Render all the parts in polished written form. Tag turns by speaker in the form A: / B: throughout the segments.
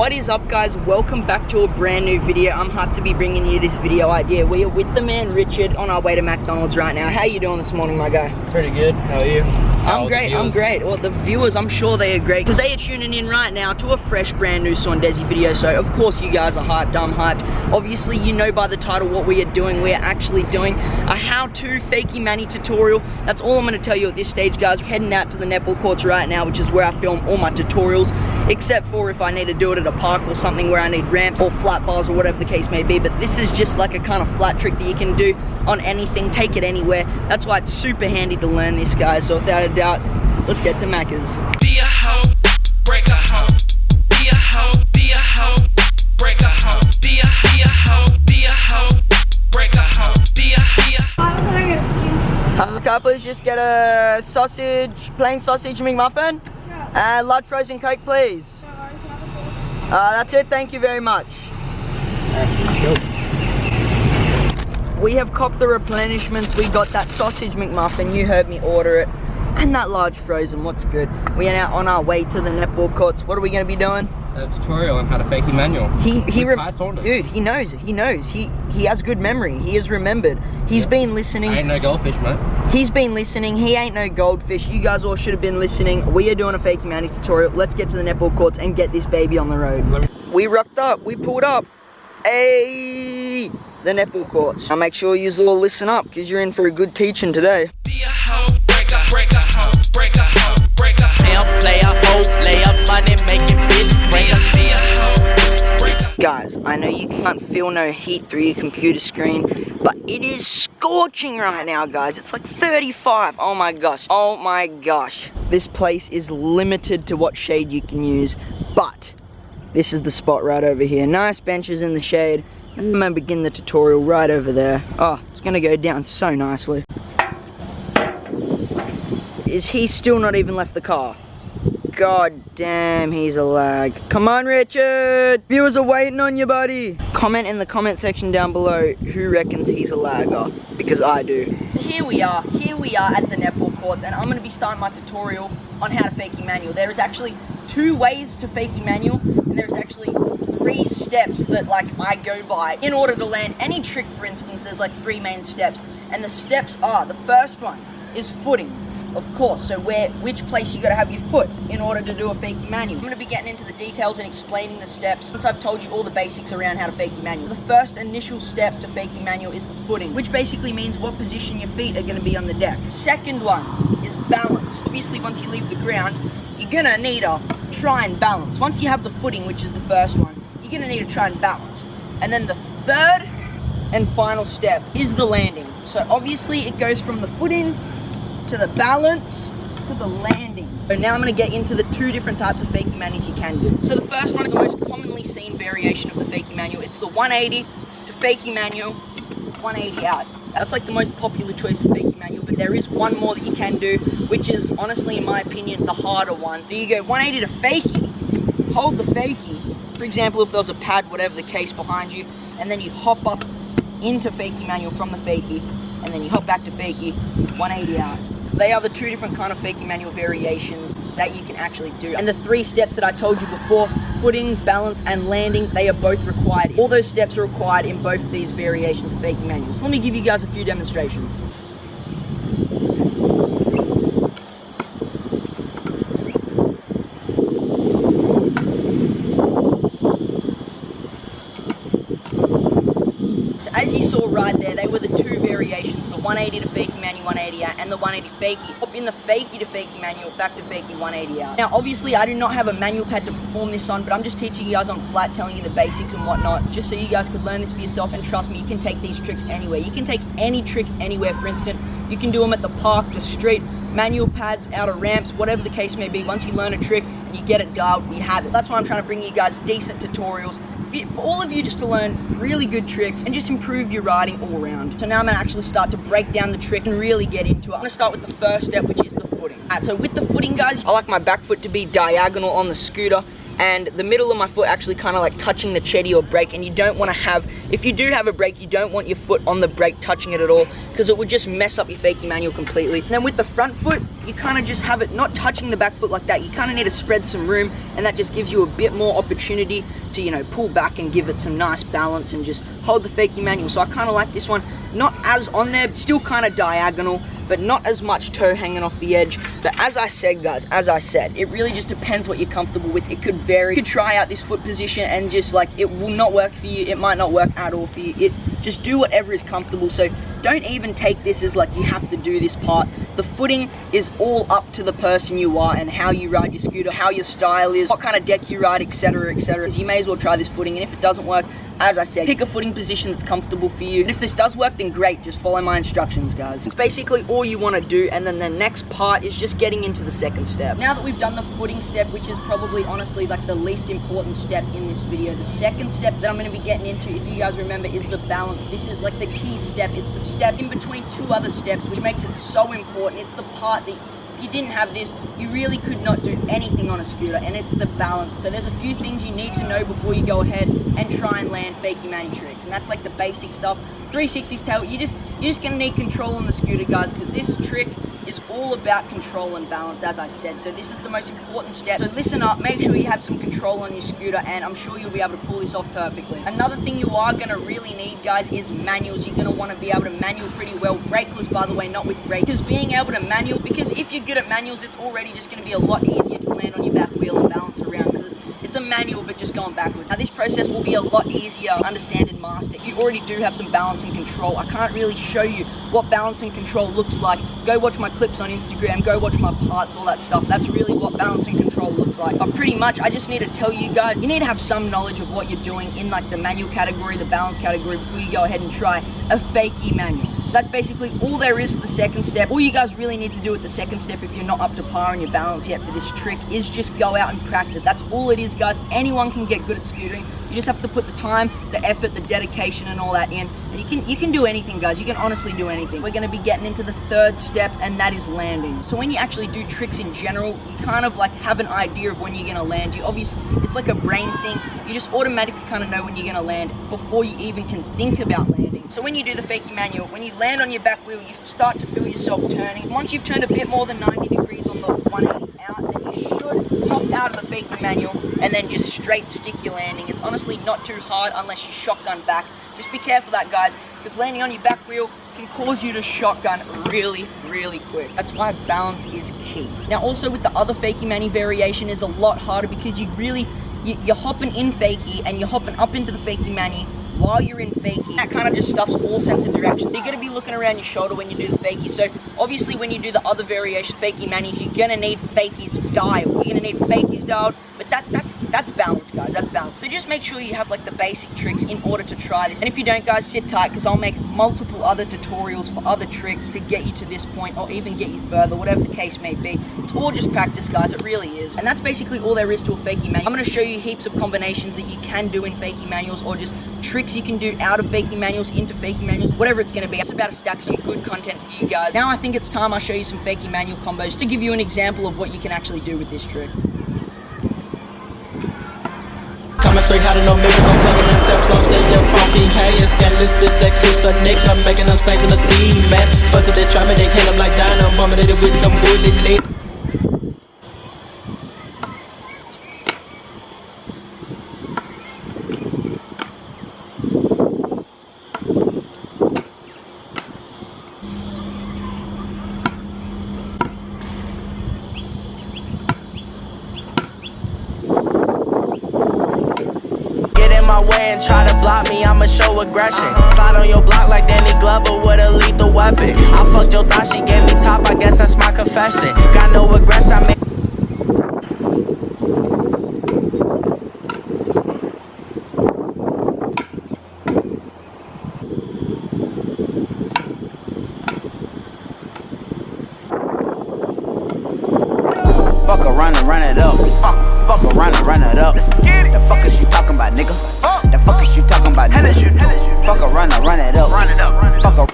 A: What is up, guys? Welcome back to a brand new video. I'm hyped to be bringing you this video idea. We are with the man Richard on our way to McDonald's right now. How you doing this morning, my guy?
B: Pretty good. How are you?
A: I'm great. Well, the viewers, I'm sure they are great because they are tuning in right now to a fresh brand new Sondesi video. So of course you guys are hyped, I'm hyped. Obviously you know by the title what we are doing. We are actually doing a how-to Fakie Manny tutorial. That's all I'm going to tell you at this stage, guys. We're heading out to the netball courts right now, which is where I film all my tutorials, except for if I need to do it at a park or something where I need ramps or flat bars or whatever the case may be. But this is just like a kind of flat trick that you can do on anything, take it anywhere. That's why it's super handy to learn this, guys. So without a doubt, let's get to Macca's.
C: Be a hoe, break a hoe. Be a hoe, be a hoe, break a hoe. Be a hoe, be a hoe, break a hoe. Be a
A: Can I please just get a sausage, plain sausage McMuffin? Yeah. And large frozen Coke, please. That's it, thank you very much. We have copped the replenishments. We got that sausage McMuffin, you heard me order it, and that large frozen. What's good? We are now on our way to the netball courts. What are we going to be doing?
B: A tutorial on how to Fakie manual.
A: Dude, he knows. He has good memory. He has remembered. He's been listening.
B: I ain't no goldfish, mate.
A: He's been listening. He ain't no goldfish. You guys all should have been listening. We are doing a Fakie Manny tutorial. Let's get to the netball courts and get this baby on the road. We rocked up. We pulled up. Hey, the netball courts. Now make sure you all listen up because you're in for a good teaching today.
C: Be a hoe, break a hoe, break a hoe, break a hoe. Lay up, lay up money, make it bitch. Be a hoe, break a.
A: Guys, I know you can't feel no heat through your computer screen, but it is scorching right now, guys. It's like 35. Oh my gosh. Oh my gosh. This place is limited to what shade you can use, but this is the spot right over here. Nice benches in the shade. And I'm gonna begin the tutorial right over there. Oh, it's gonna go down so nicely. Is he still not even left the car? God damn, he's a lag. Come on, Richard. Viewers are waiting on you, buddy. Comment in the comment section down below who reckons he's a lagger, because I do. So here we are at the netball courts, and I'm gonna be starting my tutorial on how to Fakie manual. There is actually 2 ways to Fakie manual, and there's actually 3 steps that I go by in order to land any trick. For instance, there's 3 main steps, and the steps are, the first one is footing, of course. So which place you gotta have your foot in order to do a Fakie manual. I'm gonna be getting into the details and explaining the steps once I've told you all the basics around how to Fakie manual. The first initial step to Fakie manual is the footing, which basically means what position your feet are gonna be on the deck. Second one is balance. Obviously, once you leave the ground, you're gonna need to try and balance. Once you have the footing, which is the first one, you're gonna need to try and balance. And then the third and final step is the landing. So obviously it goes from the footing to the balance to the landing. So now I'm gonna get into the 2 different types of Fakie manuals you can do. So the first one is the most commonly seen variation of the Fakie manual. It's the 180 to Fakie manual, 180 out. That's the most popular choice of Fakie manual, but there is one more that you can do, which is honestly, in my opinion, the harder one. So you go 180 to Fakie, hold the Fakie. For example, if there was a pad, whatever the case, behind you, and then you hop up into Fakie manual from the Fakie, and then you hop back to Fakie, 180 out. They are the 2 different kind of Fakie manual variations that you can actually do. And the 3 steps that I told you before, footing, balance, and landing, they are both required. All those steps are required in both of these variations of Fakie manual. So let me give you guys a few demonstrations. As you saw right there, they were the 2 variations, the 180 to Fakie manual, 180 out, and the 180 Fakie. Hop in the Fakie to Fakie manual, back to Fakie, 180 out. Now, obviously, I do not have a manual pad to perform this on, but I'm just teaching you guys on flat, telling you the basics and whatnot, just so you guys could learn this for yourself. And trust me, you can take these tricks anywhere. You can take any trick anywhere. For instance, you can do them at the park, the street, manual pads, out of ramps, whatever the case may be. Once you learn a trick and you get it dialed, we have it. That's why I'm trying to bring you guys decent tutorials for all of you, just to learn really good tricks and just improve your riding all around. So now I'm gonna actually start to break down the trick and really get into it. I'm gonna start with the first step, which is the footing. Alright, so with the footing, guys, I like my back foot to be diagonal on the scooter, and the middle of my foot actually kind of touching the chetty or brake. And you don't want to have, if you do have a brake, you don't want your foot on the brake touching it at all, because it would just mess up your Fakie manual completely. And then with the front foot, you kind of just have it not touching the back foot like that. You kind of need to spread some room, and that just gives you a bit more opportunity to, you know, pull back and give it some nice balance and just hold the fakie manual. So I kind of like this one, not as on there, still kind of diagonal, but not as much toe hanging off the edge. But as I said, guys, it really just depends what you're comfortable with. It could vary. You could try out this foot position and just like, it will not work for you. It might not work at all for you. Just do whatever is comfortable. So don't even take this as like you have to do this part. The footing is all up to the person you are and how you ride your scooter, how your style is, what kind of deck you ride, etc, etc. You may as well try this footing, and if it doesn't work, as I said, pick a footing position that's comfortable for you. And if this does work, then great, just follow my instructions, guys. It's basically all you want to do, and then the next part is just getting into the second step. Now that we've done the footing step, which is probably honestly like the least important step in this video, the second step that I'm going to be getting into, if you guys remember, is the balance. This is like the key step. It's the step in between two other steps, which makes it so important. It's the part that if you didn't have this, you really could not do anything on a scooter, and it's the balance. So there's a few things you need to know before you go ahead and try and land fakie mani tricks, and that's like the basic stuff. 360s tail, you're just gonna need control on the scooter, guys, because this trick is all about control and balance, as I said. So this is the most important step. So listen up, make sure you have some control on your scooter, and I'm sure you'll be able to pull this off perfectly. Another thing you are gonna really need, guys, is manuals. You're gonna want to be able to manual pretty well. Brakeless, by the way, not with brake. Because being able to manual, because if you're good at manuals, it's already just gonna be a lot easier to land on your back wheel and balance around, because it's a manual but just going backwards. Now this process will be a lot easier to understand and master if you already do have some balance and control. I can't really show you what balance and control looks like. Go watch my clips on Instagram, go watch my parts, all that stuff. That's really what balance and control looks like. But pretty much I just need to tell you guys, you need to have some knowledge of what you're doing in like the manual category, the balance category, before you go ahead and try a fakie manual. That's basically all there is for the second step. All you guys really need to do with the second step, if you're not up to par on your balance yet for this trick, is just go out and practice. That's all it is, guys. Anyone can get good at scootering. You just have to put the time, the effort, the dedication, and all that in. And you can do anything, guys. You can honestly do anything. We're gonna be getting into the third step, and that is landing. So when you actually do tricks in general, you kind of like have an idea of when you're gonna land. It's like a brain thing. You just automatically kind of know when you're gonna land before you even can think about landing. So when you do the fakie manual, when you land on your back wheel, you start to feel yourself turning. Once you've turned a bit more than 90 degrees on the 180 out, then you should pop out of the fakie manual and then just straight stick your landing. It's honestly not too hard unless you shotgun back. Just be careful of that, guys, because landing on your back wheel can cause you to shotgun really, really quick. That's why balance is key. Now also with the other fakie mani variation is a lot harder, because you're hopping in fakie and you're hopping up into the fakie mani while you're in fakie. That kind of just stuffs all sense of direction. So you're going to be looking around your shoulder when you do the fakie. So obviously when you do the other variation, fakie manis, you're going to need fakies dialed. You're going to need fakies dialed, but that's balance, guys. That's balance. So just make sure you have like the basic tricks in order to try this. And if you don't, guys, sit tight, because I'll make multiple other tutorials for other tricks to get you to this point, or even get you further, whatever the case may be. It's all just practice, guys. It really is. And that's basically all there is to a fakie manual. I'm going to show you heaps of combinations that you can do in fakie manuals, or just tricks you can do out of fakie manuals into fakie manuals, whatever it's going to be. It's about to stack some good content for you guys. Now I think it's time I show you some fakie manual combos to give you an example of what you can actually do with this trick.
C: Coming straight out of no niggas, I'm playing the test, I'm saying funky. Hey, it's scandalous, it's that kiss the nigga, making them snakes in the ski, man. Busted they try me, they hit them like dynamite, bombing it with them bullet lit.
D: And try to block me, I'ma show aggression. Slide on your block like Danny Glover with a lethal weapon. I fucked your thought, she gave me top, I guess that's my confession. Got no regrets, I made fuck around and run it up. Fuck around and run it up. The fuck is you talking about, nigga? The fuck is you talking about, nigga? Fuck around and run it up. Fuck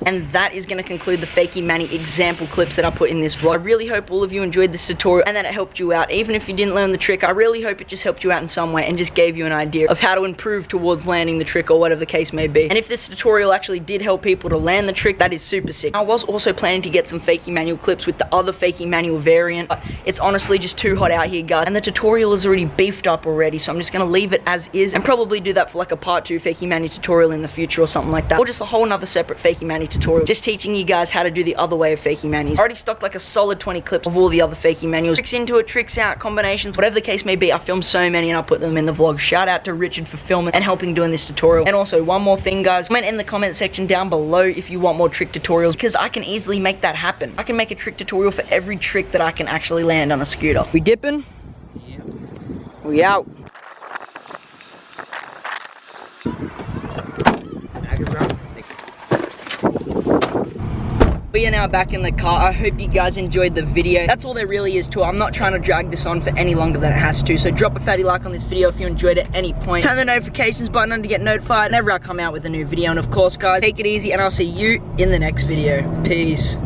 A: And that is going to conclude the Fakie Manny example clips that I put in this vlog. I really hope all of you enjoyed this tutorial and that it helped you out. Even if you didn't learn the trick, I really hope it just helped you out in some way and just gave you an idea of how to improve towards landing the trick or whatever the case may be. And if this tutorial actually did help people to land the trick, that is super sick. I was also planning to get some Fakie manual clips with the other Fakie manual variant, but it's honestly just too hot out here, guys. And the tutorial is already beefed up already, so I'm just going to leave it as is and probably do that for like a part 2 Fakie Manny tutorial in the future or something like that. Or just a whole nother separate Fakie Manny tutorial, just teaching you guys how to do the other way of Fakie Mannies. I already stocked like a solid 20 clips of all the other Fakie manuals. Tricks into it, tricks out, combinations, whatever the case may be. I filmed so many and I put them in the vlog. Shout out to Richard for filming and helping doing this tutorial. And also one more thing, guys, comment in the comment section down below if you want more trick tutorials, because I can easily make that happen. I can make a trick tutorial for every trick that I can actually land on a scooter. We dipping?
B: Yeah.
A: We out. We are now back in the car. I hope you guys enjoyed the video. That's all there really is to it. I'm not trying to drag this on for any longer than it has to. So drop a fatty like on this video if you enjoyed it at any point. Turn the notifications button on to get notified whenever I come out with a new video. And of course, guys, take it easy and I'll see you in the next video. Peace.